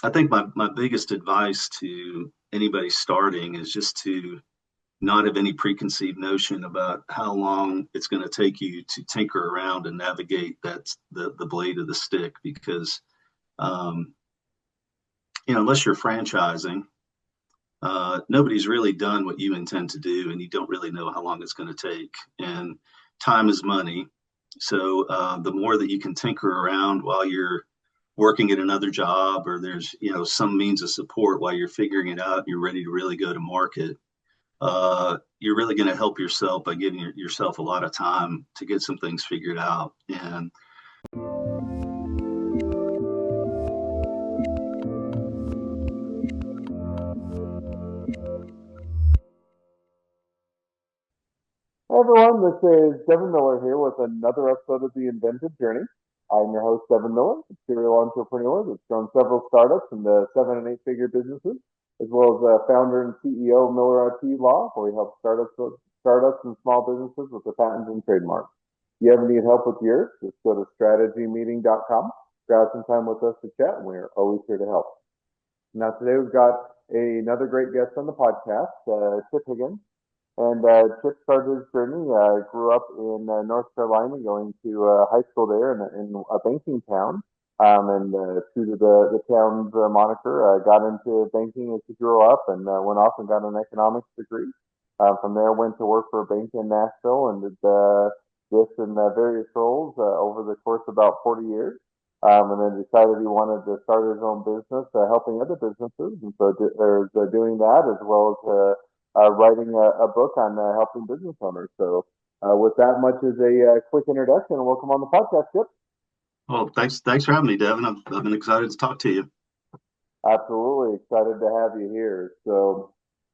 I think my biggest advice to anybody starting is just to not have any preconceived notion about how long it's going to take you to tinker around and navigate the blade of the stick because um, unless you're franchising, nobody's really done what you intend to do, and you don't really know how long it's going to take. And time is money. So the more that you can tinker around while you're working at another job, or there's some means of support while you're figuring it out, you're ready to really go to market. You're really going to help yourself by giving yourself a lot of time to get some things figured out. And Hey everyone, this is Devin Miller here with another episode of The Inventive Journey. I'm your host, Devin Miller, a serial entrepreneur that's grown several startups into 7 and 8 figure businesses, as well as founder and CEO of Miller IP Law, where we help startups and small businesses with their patents and trademarks. If you ever need help with yours, just go to strategymeeting.com, grab some time with us to chat, and we are always here to help. Now, today we've got another great guest on the podcast, Chip Higgins. And Chip started his journey, grew up in North Carolina, going to high school there in a banking town. And true to the town's moniker, got into banking as he grew up and went off and got an economics degree. From there, went to work for a bank in Nashville and did this in various roles over the course of about 40 years. And then decided he wanted to start his own business, helping other businesses. And so there's doing that as well as writing a book on helping business owners. So, with that much as a quick introduction, welcome on the podcast, Chip. well, thanks for having me, Devin. I've been excited to talk to you. Absolutely excited to have you here. So,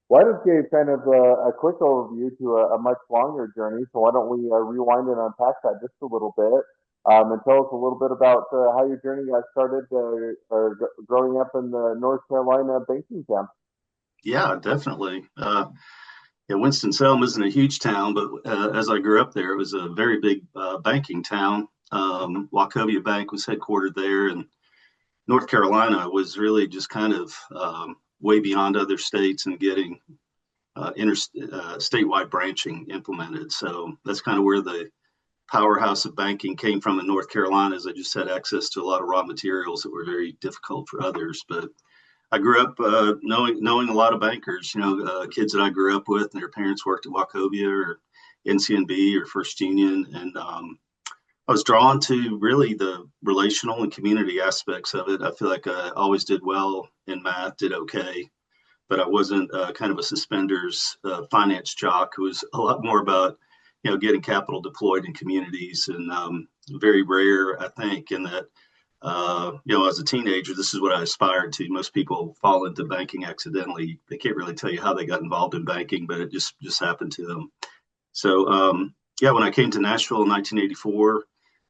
why don't you give kind of a quick overview to a much longer journey? So, why don't we rewind and unpack that just a little bit? And tell us a little bit about how your journey got started growing up in the North Carolina banking town. Yeah, definitely. Yeah, Winston-Salem isn't a huge town, but as I grew up there, it was a very big banking town. Wachovia Bank was headquartered there, and North Carolina was really just kind of way beyond other states and getting statewide branching implemented. So that's kind of where the powerhouse of banking came from in North Carolina, as I just had access to a lot of raw materials that were very difficult for others. But I grew up knowing a lot of bankers. Kids that I grew up with, and their parents worked at Wachovia or NCNB or First Union, and I was drawn to really the relational and community aspects of it. I feel like I always did well in math, did okay, but I wasn't kind of a suspenders finance jock who was a lot more about getting capital deployed in communities, and very rare, I think, in that as a teenager, this is what I aspired to. Most people fall into banking accidentally. They can't really tell you how they got involved in banking, but it just happened to them. So yeah, when I came to Nashville in 1984,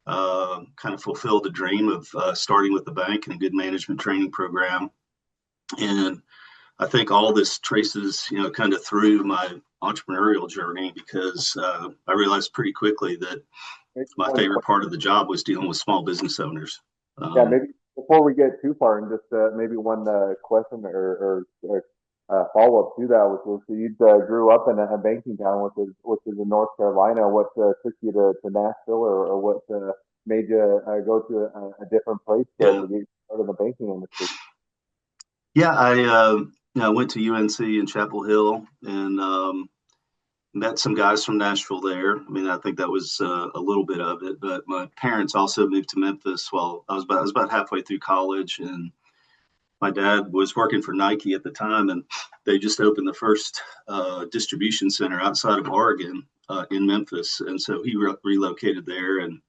kind of fulfilled the dream of starting with the bank and a good management training program. And I think all this traces, kind of through my entrepreneurial journey because I realized pretty quickly that Maybe my one favorite part of the job was dealing with small business owners. Yeah, Um, maybe before we get too far, and just maybe one question or follow up to that, which was so you grew up in a banking town, which is in North Carolina. What took you to Nashville, or what made you go to a different place yeah, to get started in the banking industry? yeah. I went to UNC in Chapel Hill and met some guys from Nashville there. I mean, I think that was a little bit of it. But my parents also moved to Memphis while I was about halfway through college, and my dad was working for Nike at the time, and they just opened the first distribution center outside of Oregon in Memphis, and so he relocated there and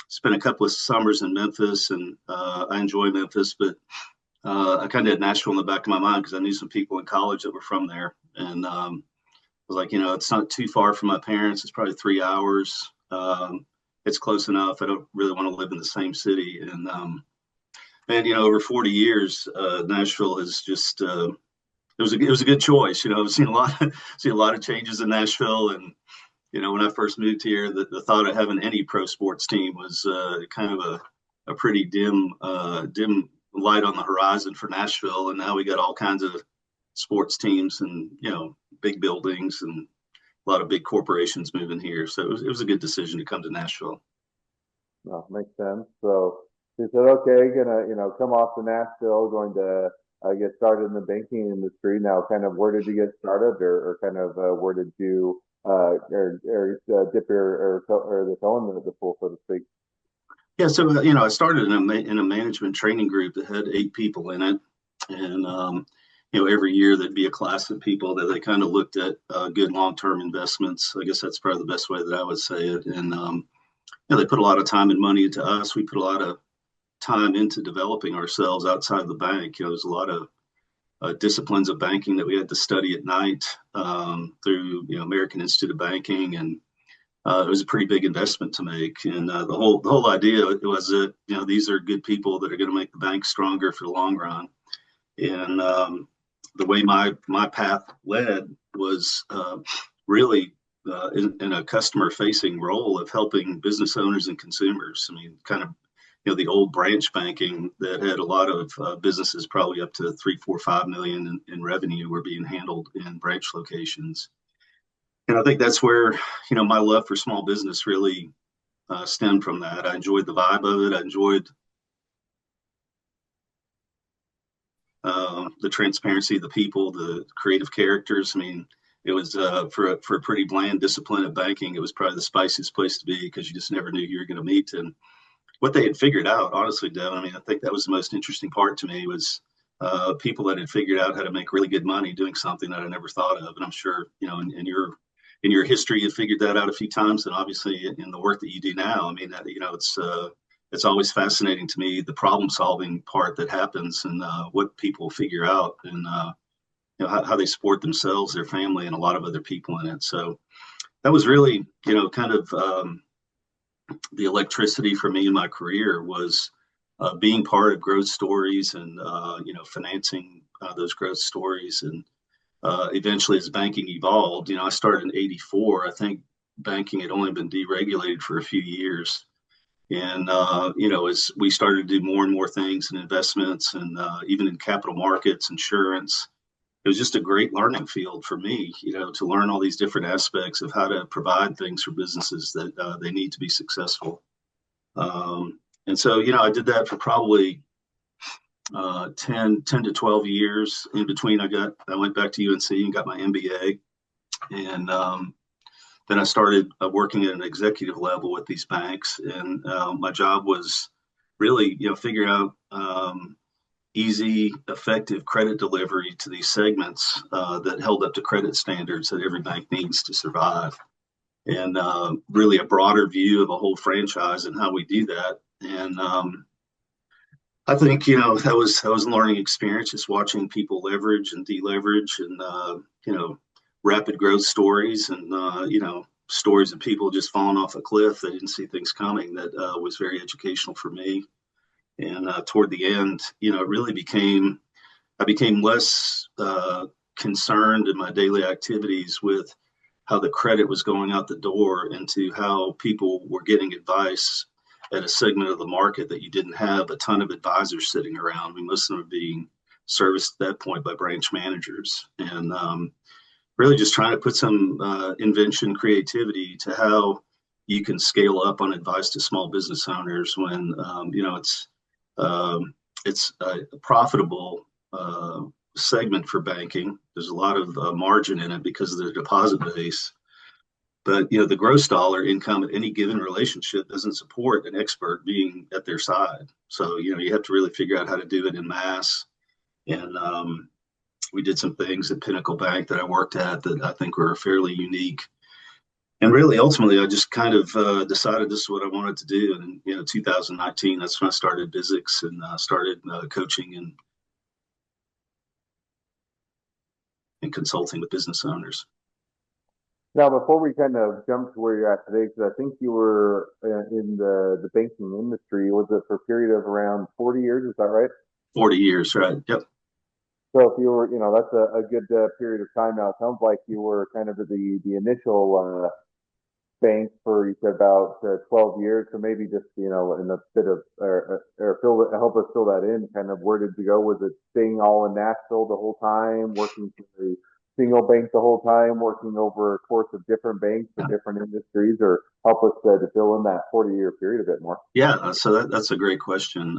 spent a couple of summers in Memphis, and I enjoy Memphis, but I kind of had Nashville in the back of my mind because I knew some people in college that were from there, and I was like, it's not too far from my parents. It's probably 3 hours. It's close enough. I don't really want to live in the same city, and over 40 years, Nashville has just it was a good choice. I've seen a lot seen a lot of changes in Nashville, and when I first moved here, the thought of having any pro sports team was kind of a pretty dim light on the horizon for Nashville, and now we got all kinds of sports teams and big buildings and a lot of big corporations moving here. So it was a good decision to come to Nashville. No, makes sense. So you said, okay, gonna come off to Nashville, going to get started in the banking industry. Now, kind of where did you get started, or kind of where did you dip your or the toe in the pool, so to speak? Yeah, so I started in a management training group that had 8 people in it, and every year there'd be a class of people that they kind of looked at good long-term investments. I guess that's probably the best way that I would say it. And they put a lot of time and money into us. We put a lot of time into developing ourselves outside of the bank. There's a lot of disciplines of banking that we had to study at night through American Institute of Banking, and it was a pretty big investment to make. And the whole idea was that these are good people that are going to make the bank stronger for the long run. And the way my path led was really in a customer facing role of helping business owners and consumers. I mean, kind of the old branch banking that had a lot of businesses, probably up to 3, 4, 5 million in revenue, were being handled in branch locations. And I think that's where my love for small business really stemmed from that. I enjoyed the vibe of it. I enjoyed the transparency of the people, the creative characters. I mean, it was for a pretty bland discipline of banking, it was probably the spiciest place to be, because you just never knew who you were going to meet. And what they had figured out, honestly, Devin, I mean, I think that was the most interesting part to me, was people that had figured out how to make really good money doing something that I never thought of. And I'm sure, in your history, you figured that out a few times, and obviously in the work that you do now. I mean, it's always fascinating to me, the problem solving part that happens, and what people figure out, and how they support themselves, their family, and a lot of other people in it. So that was really kind of the electricity for me in my career, was being part of growth stories, and financing those growth stories. And eventually, as banking evolved, I started in '84. I think banking had only been deregulated for a few years. And as we started to do more and more things in investments, and even in capital markets, insurance, it was just a great learning field for me, to learn all these different aspects of how to provide things for businesses that they need to be successful. And so, I did that for probably 10 to 12 years. In between, I went back to UNC and got my MBA. And then I started working at an executive level with these banks. And my job was really, figuring out easy, effective credit delivery to these segments that held up to credit standards that every bank needs to survive. And really a broader view of a whole franchise and how we do that. And I think that was a learning experience, just watching people leverage and deleverage, and rapid growth stories, and stories of people just falling off a cliff. They didn't see things coming. That was very educational for me. And toward the end, it really I became less concerned in my daily activities with how the credit was going out the door, into how people were getting advice at a segment of the market that you didn't have a ton of advisors sitting around. I mean, most of them are being serviced at that point by branch managers. And really just trying to put some invention, creativity to how you can scale up on advice to small business owners when it's a profitable segment for banking. There's a lot of margin in it because of the deposit base. But the gross dollar income at any given relationship doesn't support an expert being at their side. So you have to really figure out how to do it in mass. And we did some things at Pinnacle Bank that I worked at that I think were fairly unique. And really, ultimately, I just kind of decided this is what I wanted to do. And in 2019, that's when I started Bizix, and started coaching and consulting with business owners. Now, before we kind of jump to where you're at today, because I think you were in the banking industry, was it for a period of around 40 years? Is that right? 40 years, right? Yep. So if you were, that's a good period of time now. It sounds like you were kind of the initial bank for, you said, about 12 years. So maybe just, in a bit of, or help us fill that in. Kind of where did you go? Was it staying all in Nashville the whole time, working for the single bank the whole time, working over a course of different banks for different industries, or help us to fill in that 40-year period a bit more? Yeah, so that's a great question.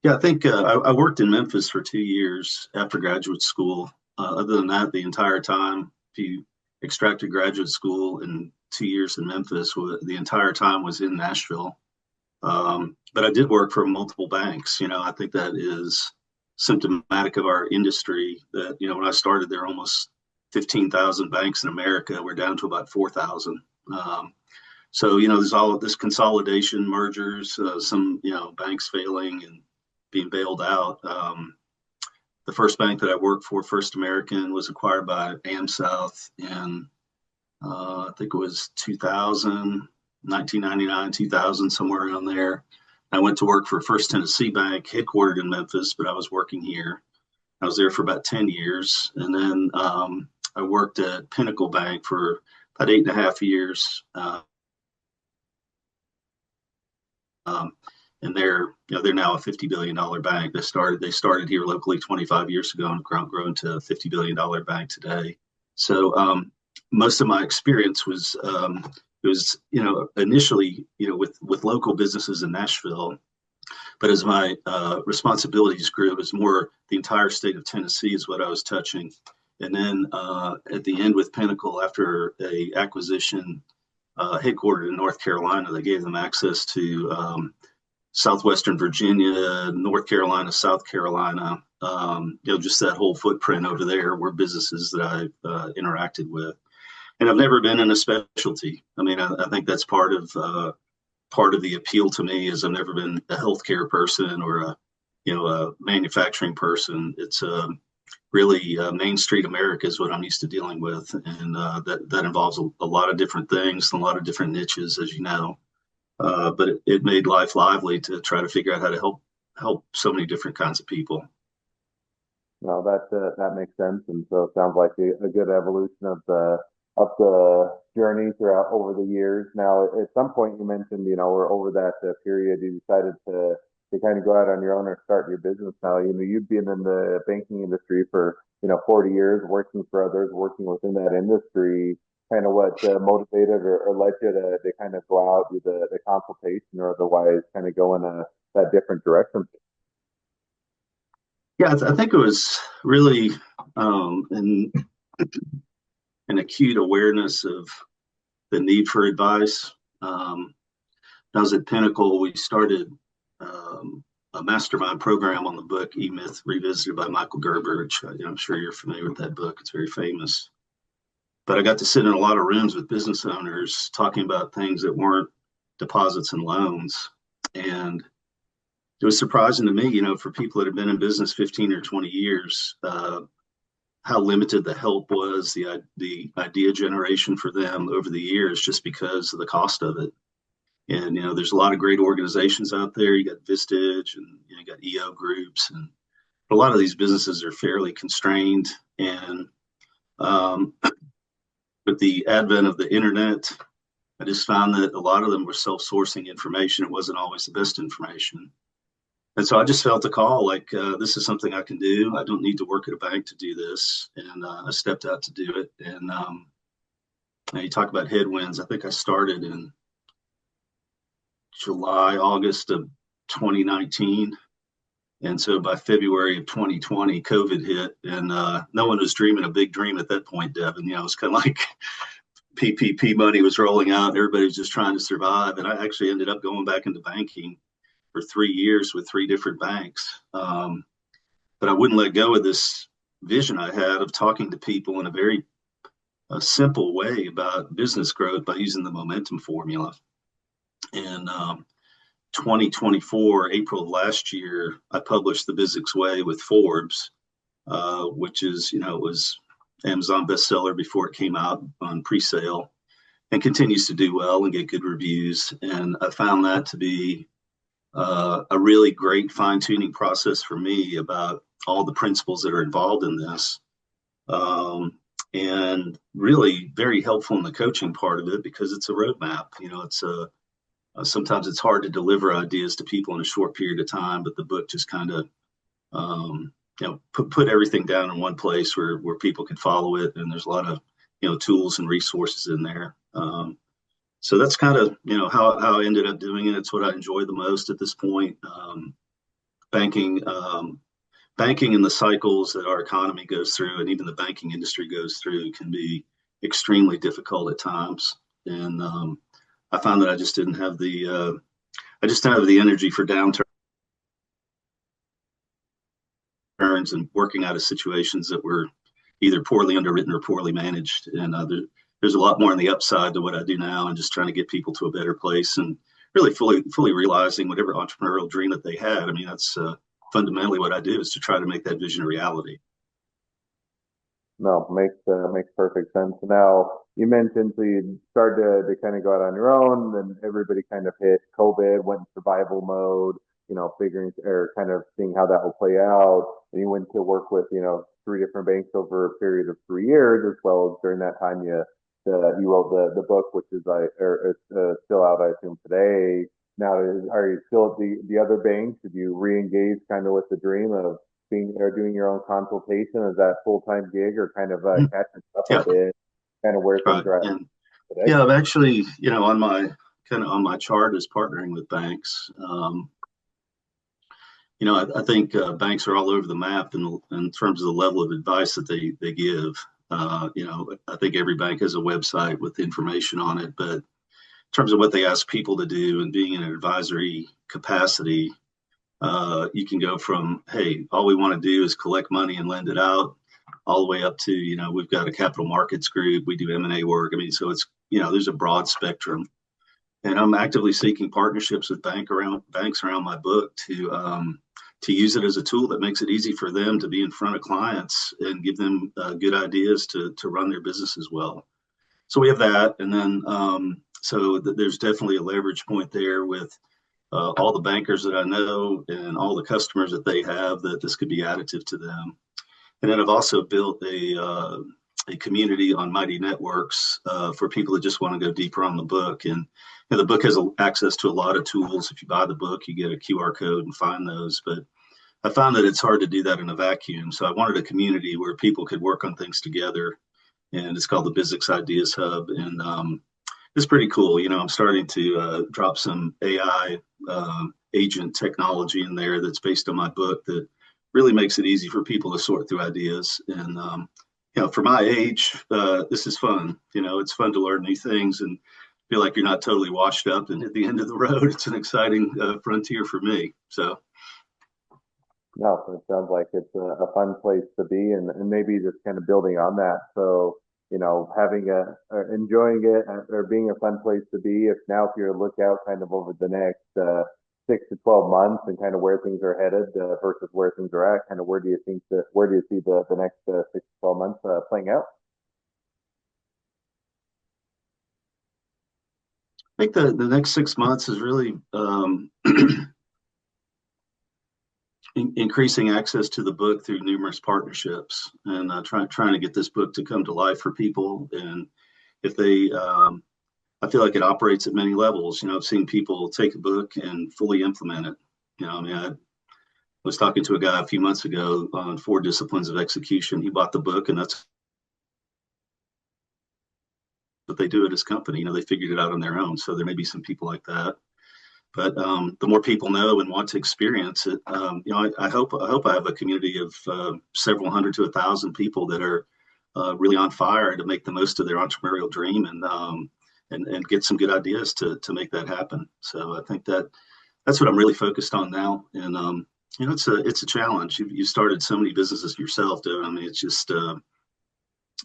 Yeah, I think I worked in Memphis for 2 years after graduate school. Other than that, the entire time, if you extracted graduate school and 2 years in Memphis, the entire time was in Nashville. But I did work for multiple banks. I think that is symptomatic of our industry that, when I started, there were almost 15,000 banks in America. We're down to about 4,000. So, there's all of this consolidation, mergers, some, banks failing and being bailed out. The first bank that I worked for, First American, was acquired by AmSouth in, I think it was 2000, 1999, 2000, somewhere around there. I went to work for First Tennessee Bank, headquartered in Memphis, but I was working here. I was there for about 10 years. And then I worked at Pinnacle Bank for about 8.5 years. And they're now a $50 billion bank. They started here locally 25 years ago and grown to a $50 billion bank today. So most of my experience was initially with local businesses in Nashville, but as my responsibilities grew, it was more the entire state of Tennessee is what I was touching. And then at the end with Pinnacle, after a acquisition headquartered in North Carolina, they gave them access to Southwestern Virginia, North Carolina, South Carolina, just that whole footprint over there were businesses that I've interacted with. And I've never been in a specialty. I mean, I think that's part of the appeal to me is I've never been a healthcare person or a manufacturing person. It's really Main Street America is what I'm used to dealing with, and that involves a lot of different things, and a lot of different niches, as you know. But it made life lively to try to figure out how to help so many different kinds of people. No, that makes sense, and so it sounds like a good evolution of the journey throughout over the years. Now, at some point, you mentioned, we're over that period. You decided to kind of go out on your own or start your business. Now, you've been in the banking industry for 40 years, working for others, working within that industry. Kind of what motivated or led you to kind of go out, do the consultation, or otherwise kind of go in that different direction? Yeah, I think it was really an acute awareness of the need for advice. When I was at Pinnacle, we started a mastermind program on the book E-Myth Revisited by Michael Gerber, which I'm sure you're familiar with that book. It's very famous. But I got to sit in a lot of rooms with business owners talking about things that weren't deposits and loans. And it was surprising to me, for people that have been in business 15 or 20 years, how limited the help was, the idea generation for them over the years, just because of the cost of it. And there's a lot of great organizations out there. You got Vistage, and you got EO groups, and a lot of these businesses are fairly constrained. And with the advent of the internet, I just found that a lot of them were self-sourcing information. It wasn't always the best information. And so I just felt a call like, this is something I can do. I don't need to work at a bank to do this. And I stepped out to do it. And you talk about headwinds. I think I started in July, August of 2019. And so by February of 2020, COVID hit, and no one was dreaming a big dream at that point, Devin. It was kind of like PPP money was rolling out, and everybody was just trying to survive. And I actually ended up going back into banking for 3 years with three different banks. But I wouldn't let go of this vision I had of talking to people in a very simple way about business growth by using the momentum formula. And 2024, April of last year, I published The Bizix Way with Forbes, which is, it was Amazon bestseller before it came out on pre-sale, and continues to do well and get good reviews. And I found that to be a really great fine-tuning process for me about all the principles that are involved in this. and really very helpful in the coaching part of it because it's a roadmap. It's sometimes it's hard to deliver ideas to people in a short period of time, but the book just kind of put everything down in one place where people can follow it, and there's a lot of tools and resources in there. So that's kind of how I ended up doing it. It's what I enjoy the most at this point. Banking, banking and the cycles that our economy goes through, and even the banking industry goes through, can be extremely difficult at times. And I found that I just didn't have the energy for downturns and working out of situations that were either poorly underwritten or poorly managed. And there's a lot more on the upside to what I do now, and just trying to get people to a better place and really fully realizing whatever entrepreneurial dream that they had. I mean, that's fundamentally what I do, is to try to make that vision a reality. No, makes perfect sense. Now, you mentioned so you started to kind of go out on your own, then everybody kind of hit COVID, went in survival mode, figuring or kind of seeing how that will play out. And you went to work with, three different banks over a period of 3 years, as well as during that time you wrote the book, which is still out, I assume, today. Now, are you still at the other banks? Did you re-engage kind of with the dream of being or doing your own consultation? Is that full time gig, or kind of catching up a Yeah, bit, kind of where right. things are at And today? yeah, I've actually, on my chart is partnering with banks. I think banks are all over the map in terms of the level of advice that they give. I think every bank has a website with information on it, but in terms of what they ask people to do and being in an advisory capacity, you can go from, hey, all we want to do is collect money and lend it out, all the way up to, we've got a capital markets group, we do M&A work. I mean, so it's, there's a broad spectrum. And I'm actively seeking partnerships with banks around my book to use it as a tool that makes it easy for them to be in front of clients and give them good ideas to run their business as well. So we have that, and then there's definitely a leverage point there with all the bankers that I know and all the customers that they have, that this could be additive to them. And then I've also built a community on Mighty Networks for people that just want to go deeper on the book. And the book has access to a lot of tools. If you buy the book, you get a QR code and find those. But I found that it's hard to do that in a vacuum. So I wanted a community where people could work on things together. And it's called the Bizix Ideas Hub. And it's pretty cool. I'm starting to drop some AI agent technology in there that's based on my book, that really makes it easy for people to sort through ideas. And for my age, this is fun. It's fun to learn new things and feel like you're not totally washed up and at the end of the road. It's an exciting frontier for me. So. No, it sounds like it's a fun place to be, and maybe just kind of building on that. So, having enjoying it or being a fun place to be. If you're to look out kind of over the next 6 to 12 months and kind of where things are headed versus where things are at, kind of where do you see the next 6 to 12 months playing out? I think the next 6 months is really increasing access to the book through numerous partnerships, and trying to get this book to come to life for people. And if they, I feel like it operates at many levels. I've seen people take a book and fully implement it. I was talking to a guy a few months ago on 4 disciplines of execution. He bought the book, and that's what they do at his company. They figured it out on their own. So there may be some people like that. But the more people know and want to experience it, I hope I have a community of several hundred to 1,000 people that are really on fire to make the most of their entrepreneurial dream, and get some good ideas to make that happen. So I think that's what I'm really focused on now. And it's a challenge. You started so many businesses yourself, Devin. I mean, it's just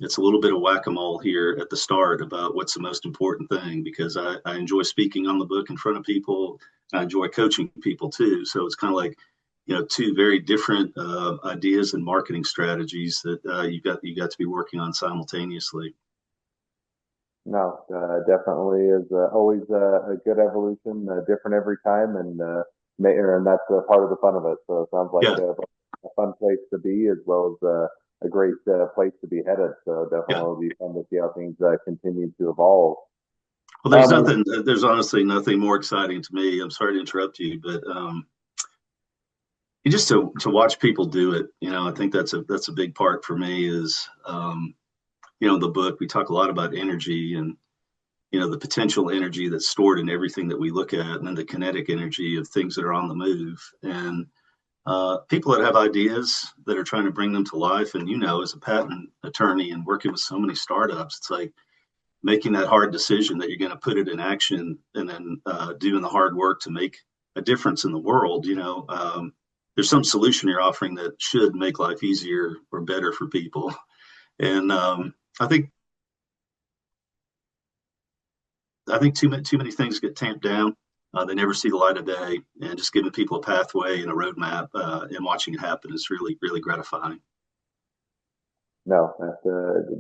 it's a little bit of whack-a-mole here at the start about what's the most important thing, because I enjoy speaking on the book in front of people. I enjoy coaching people too. So it's kind of like, 2 very different ideas and marketing strategies that you got to be working on simultaneously. No, definitely is always a good evolution, different every time, and that's part of the fun of it. So it sounds like Yeah. a fun place to be, as well as a great place to be headed. So definitely Yeah. will be fun to see how things continue to evolve. Well, Um, there's honestly nothing more exciting to me. I'm sorry to interrupt you, but just to watch people do it, I think that's a big part for me is, the book, we talk a lot about energy and, the potential energy that's stored in everything that we look at, and then the kinetic energy of things that are on the move. And people that have ideas that are trying to bring them to life. And, as a patent attorney and working with so many startups, it's like making that hard decision that you're going to put it in action and then doing the hard work to make a difference in the world. There's some solution you're offering that should make life easier or better for people. And I think too many things get tamped down. They never see the light of day, and just giving people a pathway and a roadmap and watching it happen is really, really gratifying. no, that's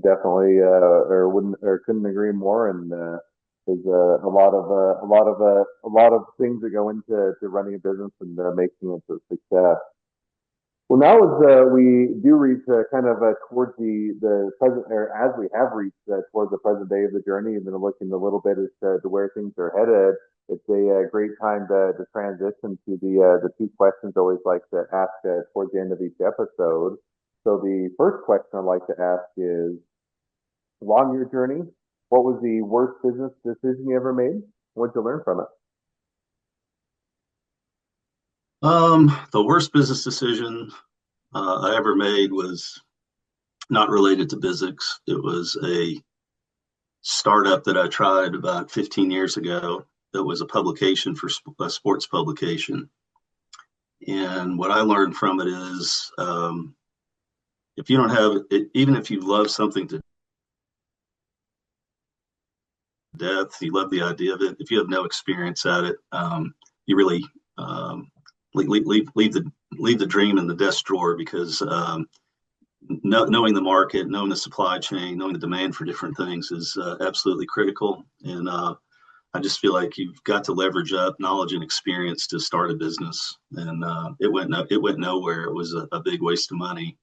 definitely, or wouldn't, or couldn't agree more. And there's a lot of things that go into running a business and making it a success. Well, now as we do reach kind of towards the present, or as we have reached towards the present day of the journey, and then looking a little bit as to where things are headed, it's a great time to transition to the two questions I always like to ask towards the end of each episode. So the first question I'd like to ask is, along your journey, what was the worst business decision you ever made? What'd you learn from it? The worst business decision I ever made was not related to physics. It was a startup that I tried about 15 years ago that was a publication for a sports publication. And what I learned from it is, if you don't have it, even if you love something to death, you love the idea of it, if you have no experience at it, you really leave the dream in the desk drawer, because knowing the market, knowing the supply chain, knowing the demand for different things is absolutely critical. And I just feel like you've got to leverage up knowledge and experience to start a business. And it went nowhere. It was a big waste of money.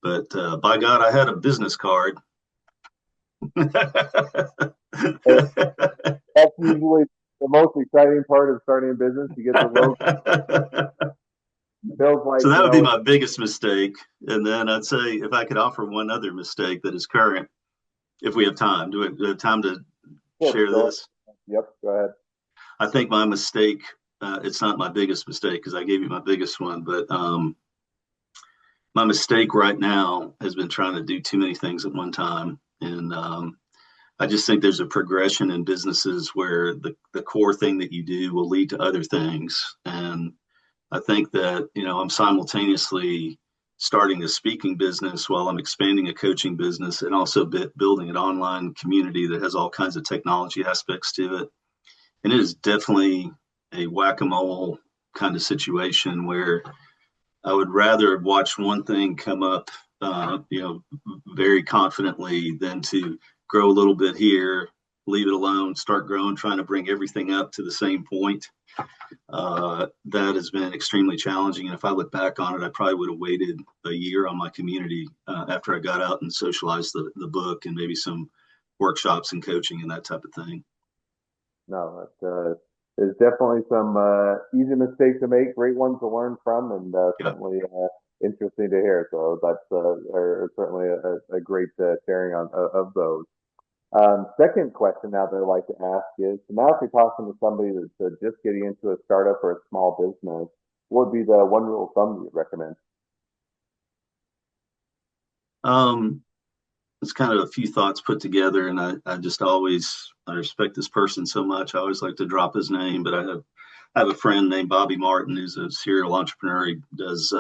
But by God, I had a business card. That's usually the most exciting part of starting a business. You get the logo. Feels like, So that would be my biggest mistake. And then I'd say, if I could offer one other mistake that is current, if we have time, do we have time to share this? Yep, go ahead. I think my mistake, it's not my biggest mistake because I gave you my biggest one, but my mistake right now has been trying to do too many things at one time. And I just think there's a progression in businesses where the core thing that you do will lead to other things. And I think that, I'm simultaneously starting a speaking business while I'm expanding a coaching business, and also building an online community that has all kinds of technology aspects to it. And it is definitely a whack-a-mole kind of situation where I would rather watch one thing come up, very confidently, than to grow a little bit here, leave it alone, start growing, trying to bring everything up to the same point. That has been extremely challenging. And if I look back on it, I probably would have waited a year on my community after I got out and socialized the book, and maybe some workshops and coaching and that type of thing. No, there's definitely some easy mistakes to make, great ones to learn from, and certainly interesting to hear. So that's certainly a great sharing of those. Second question now that I'd like to ask is, so now if you're talking to somebody that's just getting into a startup or a small business, what would be the one rule of thumb you'd recommend? It's kind of a few thoughts put together, and I respect this person so much. I always like to drop his name, but I have a friend named Bobby Martin who's a serial entrepreneur. He does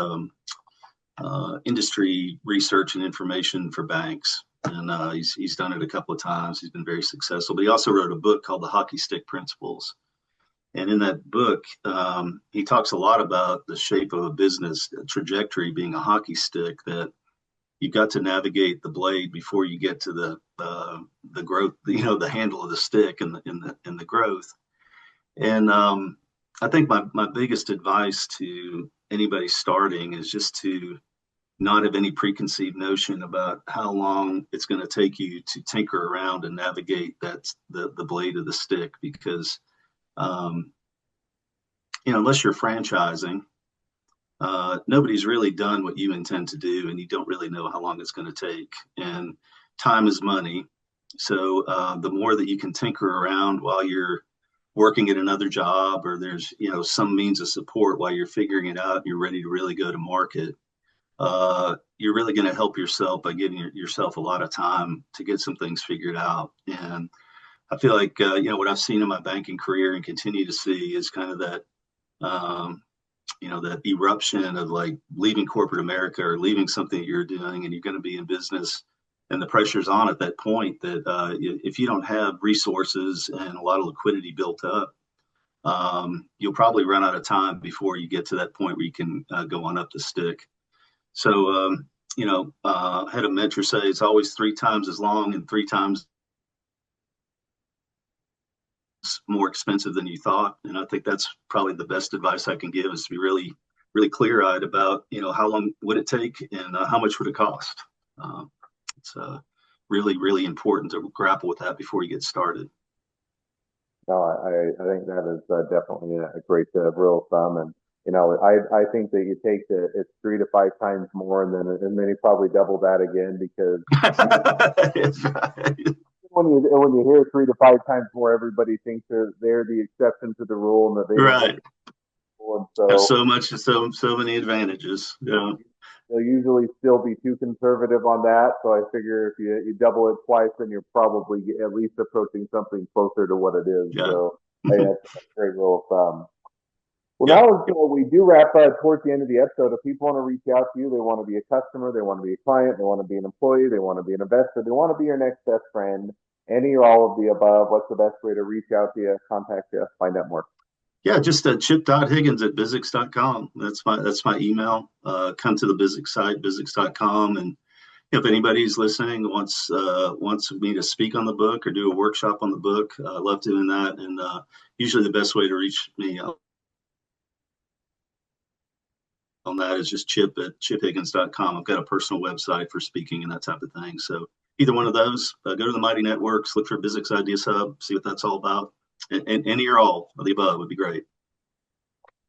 industry research and information for banks, and he's done it a couple of times. He's been very successful, but he also wrote a book called The Hockey Stick Principles. And in that book, he talks a lot about the shape of a business trajectory being a hockey stick, that you've got to navigate the blade before you get to the growth, the handle of the stick and the growth. And I think my biggest advice to anybody starting is just to not have any preconceived notion about how long it's going to take you to tinker around and navigate the blade of the stick, because unless you're franchising, nobody's really done what you intend to do, and you don't really know how long it's going to take. And time is money. So the more that you can tinker around while you're working at another job, or there's some means of support while you're figuring it out, you're ready to really go to market, you're really going to help yourself by giving yourself a lot of time to get some things figured out. And I feel like what I've seen in my banking career and continue to see is kind of that that eruption of like leaving corporate America or leaving something that you're doing, and you're going to be in business, and the pressure's on at that point that if you don't have resources and a lot of liquidity built up, you'll probably run out of time before you get to that point where you can go on up the stick. So, I had a mentor say it's always 3 times as long and 3 times more expensive than you thought. And I think that's probably the best advice I can give, is to be really, really clear-eyed about, how long would it take and how much would it cost. It's really, really important to grapple with that before you get started. No, I think that is definitely a great rule of thumb. And I think that you take it's 3 to 5 times more, and then you probably double that again, because when you hear 3 to 5 times more, everybody thinks they're the exception to the rule, and that they right. And so many advantages. Yeah. They'll usually still be too conservative on that. So I figure if you double it twice, then you're probably at least approaching something closer to what it is. Yeah. So that's a great rule of thumb. Well, now we do wrap towards the end of the episode. If people want to reach out to you, they want to be a customer, they want to be a client, they want to be an employee, they want to be an investor, they want to be your next best friend, any or all of the above, what's the best way to reach out to you, contact you, find out more? Yeah, just chip.higgins@bizix.com. That's my email. Come to the Bizix site, bizix.com, and if anybody's listening wants me to speak on the book or do a workshop on the book, I love doing that. And usually the best way to reach me on that is just chip@chiphiggins.com. I've got a personal website for speaking and that type of thing. So either one of those, go to the Mighty Networks, look for Bizix Ideas Hub, see what that's all about. And any or all of the above would be great.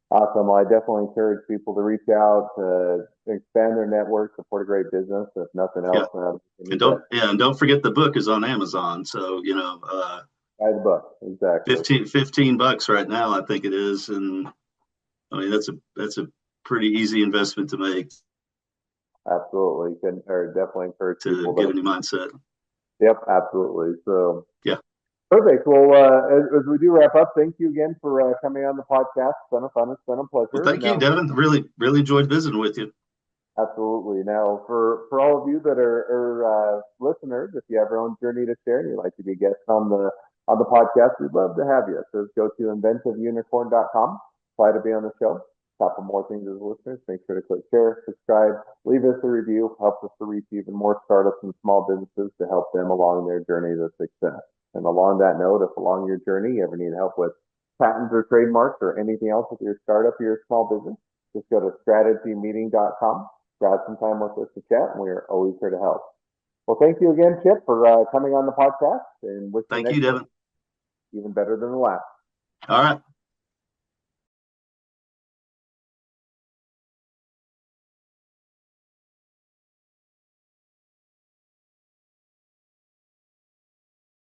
Awesome. Well, I definitely encourage people to reach out, expand their network, support a great business. If nothing else, and don't forget the book is on Amazon. So buy the book. Exactly. $15 right now, I think it is, and I mean that's a pretty easy investment to make. Absolutely, definitely encourage people to get a new mindset. Yep, absolutely. So yeah. Perfect. Well, as we do wrap up, thank you again for coming on the podcast. It's been a fun. It's been a pleasure. Well, thank you, Devin. Really, really enjoyed visiting with you. Absolutely. Now, for all of you that are listeners, if you have your own journey to share and you'd like to be guests on the podcast, we'd love to have you. So go to inventiveunicorn.com, apply to be on the show. A couple more things as listeners. Make sure to click share, subscribe, leave us a review. Helps us to reach even more startups and small businesses to help them along their journey to success. And along that note, if along your journey you ever need help with patents or trademarks or anything else with your startup or your small business, just go to strategymeeting.com, grab some time with us to chat, and we are always here to help. Well, thank you again, Chip, for coming on the podcast. And thank you, Devin. Even better than the last. All right.